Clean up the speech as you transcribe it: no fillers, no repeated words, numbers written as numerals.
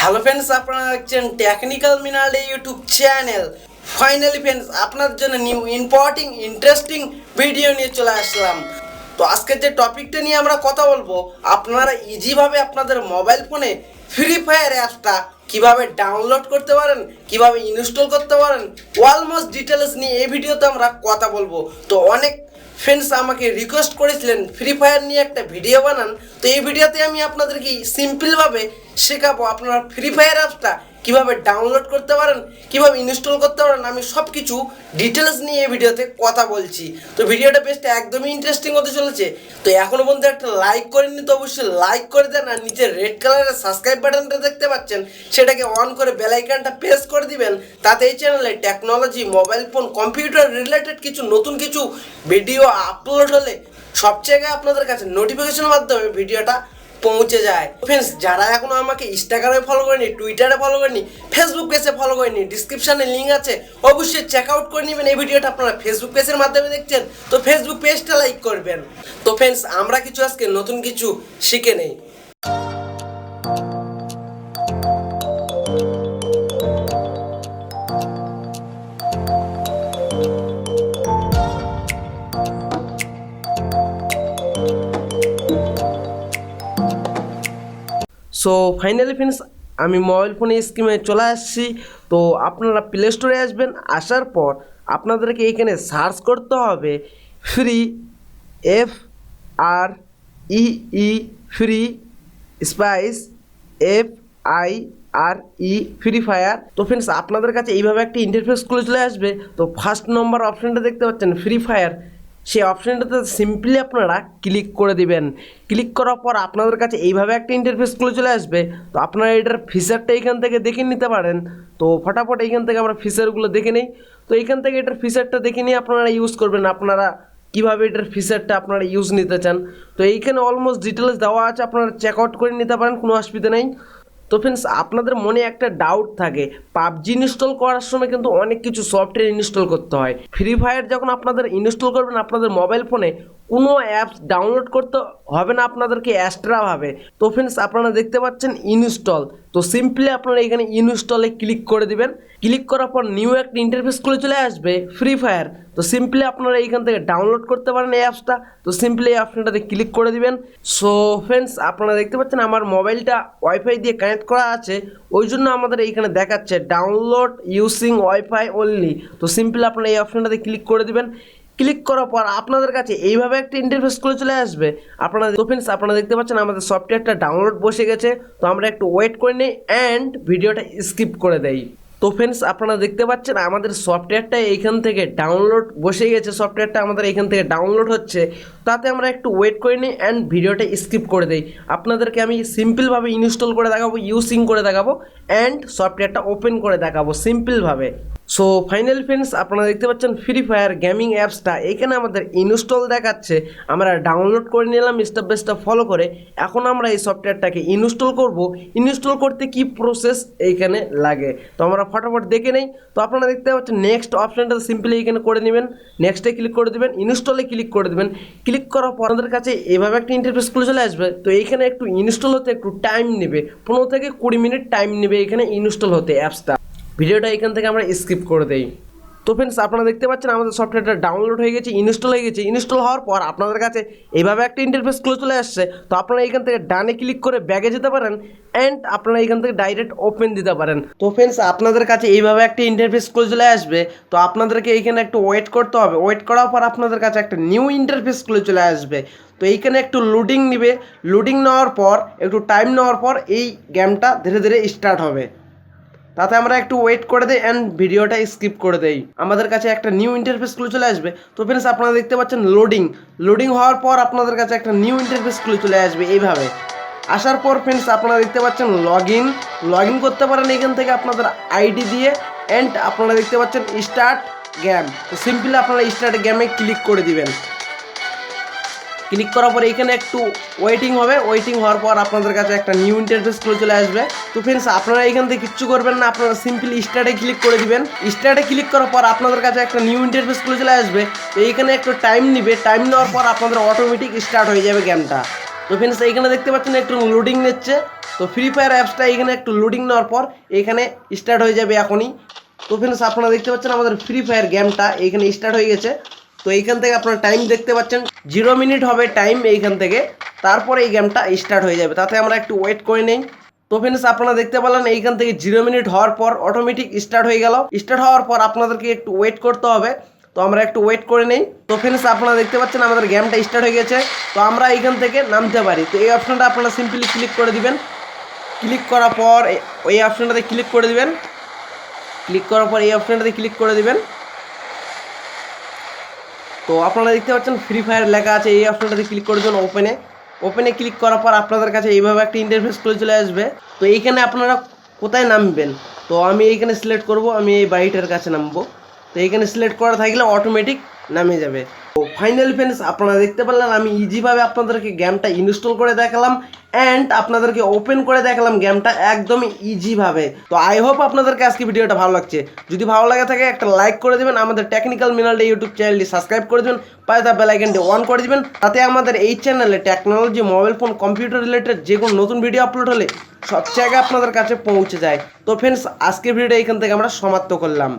Hello friends, আপনারা দেখছেন technical মিনাল day YouTube channel. Finally friends, আপনাদের জন্য নিউ ইন্টারেস্টিং ভিডিও নিয়ে চলে আসলাম। তো আজকের যে টপিকটা নিয়ে আমরা কথা বলবো, আপনারা ইজিভাবে আপনাদের মোবাইল ফোনে ফ্রি ফায়ার অ্যাপসটা কিভাবে ডাউনলোড করতে পারেন, কিভাবে ইনস্টল করতে পারেন, অলমোস্ট ডিটেলস নিয়ে এই ভিডিওতে আমরা কথা বলবো। তো অনেক ফ্রেন্ডস আমাকে রিকোয়েস্ট করেছিলেন ফ্রি ফায়ার নিয়ে একটা ভিডিও বানান। তো এই ভিডিওতে আমি আপনাদেরকে সিম্পলভাবে শেখাবো আপনারা ফ্রি ফায়ার অ্যাপসটা কীভাবে ডাউনলোড করতে পারেন, কীভাবে ইনস্টল করতে পারেন। আমি সব কিছু ডিটেলস নিয়ে এই ভিডিওতে কথা বলছি। তো ভিডিওটা বেশ একদমই ইন্টারেস্টিং হতে চলেছে। তো এখনও পর্যন্ত একটা লাইক করেননি তো অবশ্যই লাইক করে দেন, আর নিচে রেড কালারের সাবস্ক্রাইব বাটনটা দেখতে পাচ্ছেন সেটাকে অন করে বেল আইকনটা প্রেস করে দিবেন। তাতে এই চ্যানেলে technology, mobile phone, computer related নতুন কিছু ভিডিও আপলোড হলে সবচেয়ে আগে আপনাদের কাছে নোটিফিকেশনের মাধ্যমে ভিডিওটা পৌঁছে যায়। ফ্রেন্ডস, যারা এখনো আমাকে ইনস্টাগ্রামে ফলো করেনি, টুইটারে ফলো করেনি, ফেসবুক পেজে ফলো করেনি, ডিসক্রিপশনে লিঙ্ক আছে, অবশ্যই চেক আউট করে নেবেন। এই ভিডিওটা আপনারা ফেসবুক পেজের মাধ্যমে দেখছেন, তো ফেসবুক পেজটা লাইক করবেন। তো ফ্রেন্ডস, আমরা কিছু আজকে নতুন কিছু শিখে নেই। সো ফাইনালি ফ্রেন্ডস, আমি মোবাইল ফোনে স্ক্রিনে চলে আসছি। তো আপনারা প্লে স্টোরে আসবেন, আসার পর আপনাদেরকে এইখানে সার্চ করতে হবে free, FREE free spice FIRE free fire. তো ফ্রেন্ডস, আপনাদের কাছে এইভাবে একটা ইন্টারফেস খুলে চলে আসবে। তো ফার্স্ট নম্বর অপশানটা দেখতে পাচ্ছেন ফ্রি ফায়ার, সেই অপশানটাতে সিম্পলি আপনারা ক্লিক করে দিবেন। ক্লিক করার পর আপনাদের কাছে এইভাবে একটা ইন্টারফেস খুলে চলে আসবে। তো আপনারা এটার ফিচারটা এখান থেকে দেখে নিতে পারেন। তো ফটাফট এইখান থেকে আমরা ফিচারগুলো দেখে নিই। তো এইখান থেকে এটার ফিচারটা দেখে নিয়ে আপনারা ইউজ করবেন, আপনারা কীভাবে এটার ফিচারটা আপনারা ইউজ নিতে চান। তো এইখানে অলমোস্ট ডিটেলস দেওয়া আছে, আপনারা চেক আউট করে নিতে পারেন, কোনো অসুবিধা নেই। তো ফ্রেন্ডস, আপনাদের মনে একটা ডাউট থাকে, পাবজি ইনস্টল করার সময় কিন্তু অনেক কিছু সফটওয়্যার ইনস্টল করতে হয়। ফ্রি ফায়ার যখন আপনাদের ইনস্টল করবেন আপনাদের মোবাইল ফোনে, কোনো অ্যাপস ডাউনলোড করতে হবে না আপনাদেরকে এক্সট্রাভাবে। তো ফ্রেন্ডস, আপনারা দেখতে পাচ্ছেন ইনস্টল। তো সিম্পলি আপনারা এখানে ইনস্টলে ক্লিক করে দিবেন। ক্লিক করার পর নিউ একটা ইন্টারফেস খুলে চলে আসবে ফ্রি ফায়ার। তো সিম্পলি আপনারা এইখান থেকে ডাউনলোড করতে পারেন এই অ্যাপসটা। তো সিম্পলি এই অপশনটাতে ক্লিক করে দিবেন। সো ফ্রেন্ডস, আপনারা দেখতে পাচ্ছেন আমার মোবাইলটা ওয়াইফাই দিয়ে কানেক্ট করা আছে, ওই জন্য আমাদের এইখানে দেখাচ্ছে ডাউনলোড ইউজিং ওয়াইফাই অনলি। তো সিম্পলি আপনারা এই অপশনটাতে ক্লিক করে দিবেন। ক্লিক করার পর আপনাদের কাছে এইভাবে একটা ইন্টারফেস খুলে চলে আসবে। আপনারা তো ফ্রেন্ডস, আপনারা দেখতে পাচ্ছেন আমাদের সফটওয়্যারটা ডাউনলোড বসে গেছে। তো আমরা একটু ওয়েট করে নিই অ্যান্ড ভিডিওটা স্কিপ করে দেই। তো ফ্রেন্ডস, আপনারা দেখতে পাচ্ছেন আমাদের সফটওয়্যারটা এইখান থেকে ডাউনলোড বসে গেছে, সফটওয়্যারটা আমাদের এইখান থেকে ডাউনলোড হচ্ছে। তাতে আমরা একটু ওয়েট করে নিই অ্যান্ড ভিডিওটা স্কিপ করে দেই। আপনাদেরকে আমি সিম্পলভাবে ইনস্টল করে দেখাবো, ইউজিং করে দেখাবো অ্যান্ড সফটওয়্যারটা ওপেন করে দেখাবো সিম্পলভাবে। সো ফাইনাল ফ্রেন্ডস, আপনারা দেখতে পাচ্ছেন ফ্রি ফায়ার গেমিং অ্যাপসটা এইখানে আমাদের ইনস্টল দেখাচ্ছে। আমরা ডাউনলোড করে নিলাম স্টেপ বাই স্টেপ ফলো করে। এখন আমরা এই সফটওয়্যারটাকে ইনস্টল করব। ইনস্টল করতে কি প্রসেস এইখানে লাগে তো আমরা ফটাফট দেখে নেই। তো আপনারা দেখতে পাচ্ছেন নেক্সট অপশানটা সিম্পলি এইখানে করে নেবেন, নেক্সটে ক্লিক করে দেবেন, ইনস্টলে ক্লিক করে দেবেন। ক্লিক করার পর আমাদের কাছে এভাবে একটা ইন্টারফেস খুলে চলে আসবে। তো এইখানে একটু ইনস্টল হতে একটু টাইম নেবে, 15 থেকে 20 মিনিট টাইম নেবে এখানে ইনস্টল হতে অ্যাপসটা। ভিডিওটা এখান থেকে আমরা স্কিপ করে দেই। তো ফ্রেন্ডস, আপনারা দেখতে পাচ্ছেন আমাদের সফটওয়্যারটা ডাউনলোড হয়ে গেছে, ইনস্টল হয়ে গেছে। ইনস্টল হওয়ার পর আপনাদের কাছে এইভাবে একটা ইন্টারফেস খুলে চলে আসছে। তো আপনারা এখান থেকে ডানে ক্লিক করে ব্যাগে যেতে পারেন অ্যান্ড আপনারা এখান থেকে ডাইরেক্ট ওপেন দিতে পারেন। তো ফ্রেন্ডস, আপনাদের কাছে এইভাবে একটা ইন্টারফেস খুলে চলে আসবে। তো আপনাদেরকে এইখানে একটু ওয়েট করতে হবে। ওয়েট করার পর আপনাদের কাছে একটা নিউ ইন্টারফেস খুলে চলে আসবে। তো এইখানে একটু লোডিং নেবে, লোডিং নেওয়ার পর একটু টাইম নেওয়ার পর এই গেমটা ধীরে ধীরে স্টার্ট হবে। তাতে আমরা একটু ওয়েট করে দিই অ্যান্ড ভিডিওটা স্কিপ করে দেই। আমাদের কাছে একটা নিউ ইন্টারফেস খুলে চলে আসবে। তো ফ্রেন্ডস, আপনারা দেখতে পাচ্ছেন লোডিং হওয়ার পর আপনাদের কাছে একটা নিউ ইন্টারফেস খুলে চলে আসবে এইভাবে। আসার পর ফ্রেন্ডস, আপনারা দেখতে পাচ্ছেন লগ ইন করতে পারেন এখান থেকে আপনাদের আইডি দিয়ে অ্যান্ড আপনারা দেখতে পাচ্ছেন স্টার্ট গেম। তো সিম্পলি আপনারা স্টার্ট গেমে ক্লিক করে দিবেন। ক্লিক করার পর এখানে একটু ওয়েটিং হবে। ওয়েটিং হওয়ার পর আপনাদের কাছে একটা নিউ ইন্টারফেস খুলে চলে আসবে। তো ফ্রেন্ডস, আপনারা এখান থেকে কিচ্ছু করবেন না, আপনারা সিম্পলি স্টার্টে ক্লিক করে দিবেন। স্টার্টে ক্লিক করার পর আপনাদের কাছে একটা নিউ ইন্টারফেস খুলে চলে আসবে। তো এইখানে একটু টাইম নেবে, টাইম নেওয়ার পর আপনাদের অটোমেটিক স্টার্ট হয়ে যাবে গেমটা। তো ফ্রেন্ডস, এইখানে দেখতে পাচ্ছেন একটু লোডিং নিচ্ছে। তো ফ্রি ফায়ার অ্যাপসটা এখানে একটু লোডিং নেওয়ার পর এখানে স্টার্ট হয়ে যাবে এখনই। তো ফ্রেন্ডস আপনারা দেখতে পাচ্ছেন আমাদের ফ্রি ফায়ার গেমটা এইখানে স্টার্ট হয়ে গেছে। তো এইখান থেকে আপনারা টাইম দেখতে পাচ্ছেন 0 মিনিট হবে টাইম এইখান থেকে, তারপরে এই গেমটা স্টার্ট হয়ে যাবে। তাতে আমরা একটু ওয়েট করে নেই। তো ফ্রেন্ডস আপনারা দেখতে পেলেন এইখান থেকে 0 মিনিট হওয়ার পর অটোমেটিক স্টার্ট হয়ে গেল। স্টার্ট হওয়ার পর আপনাদেরকে একটু ওয়েট করতে হবে, তো আমরা একটু ওয়েট করে নেই। তো ফ্রেন্ডস আপনারা দেখতে পাচ্ছেন আমাদের গেমটা স্টার্ট হয়ে গেছে। তো আমরা এইখান থেকে নামতে পারি। তো এই অপশনটা আপনারা সিম্পলি ক্লিক করে দিবেন। ক্লিক করার পর ওই অপশনটাতে ক্লিক করে দিবেন। ক্লিক করার পর এই অপশনটাতে ক্লিক করে দিবেন। তো আপনারা দেখতে পাচ্ছেন ফ্রি ফায়ার লেখা আছে, এই অপশনটাতে ক্লিক করে দেবেন। ওপেনে ক্লিক করার পর আপনাদের কাছে এইভাবে একটা ইন্টারফেস চলে আসবে। তো এইখানে আপনারা কোথায় নামবেন, তো আমি এইখানে সিলেক্ট করব, আমি এই বাড়িটার কাছে নামবো। তো এইখানে সিলেক্ট করা থাকলে অটোমেটিক নামে যাবে। তো ফাইনালি ফ্রেন্ডস আপনারা দেখতে পারলেন আমি ইজিভাবে আপনাদেরকে গেমটা ইনস্টল করে দেখালাম অ্যান্ড আপনাদেরকে ওপেন করে দেখালাম গেমটা একদমই ইজিভাবে। তো আই হোপ আপনাদেরকে আজকে ভিডিওটা ভালো লাগছে। যদি ভালো লাগে থাকে একটা লাইক করে দেবেন, আমাদের টেকনিক্যাল মিনাল ডে ইউটিউব চ্যানেলটি সাবস্ক্রাইব করে দেবেন, পাশে থাকা বেল আইকনটি অন করে দিবেন। তাতে আমাদের এই চ্যানেলে technology, mobile phone, computer related যে কোনো নতুন ভিডিও আপলোড হলে সব জায়গায় আপনাদের কাছে পৌঁছে যায়। তো ফ্রেন্ডস আজকের ভিডিওটা এখান থেকে আমরা সমাপ্ত করলাম।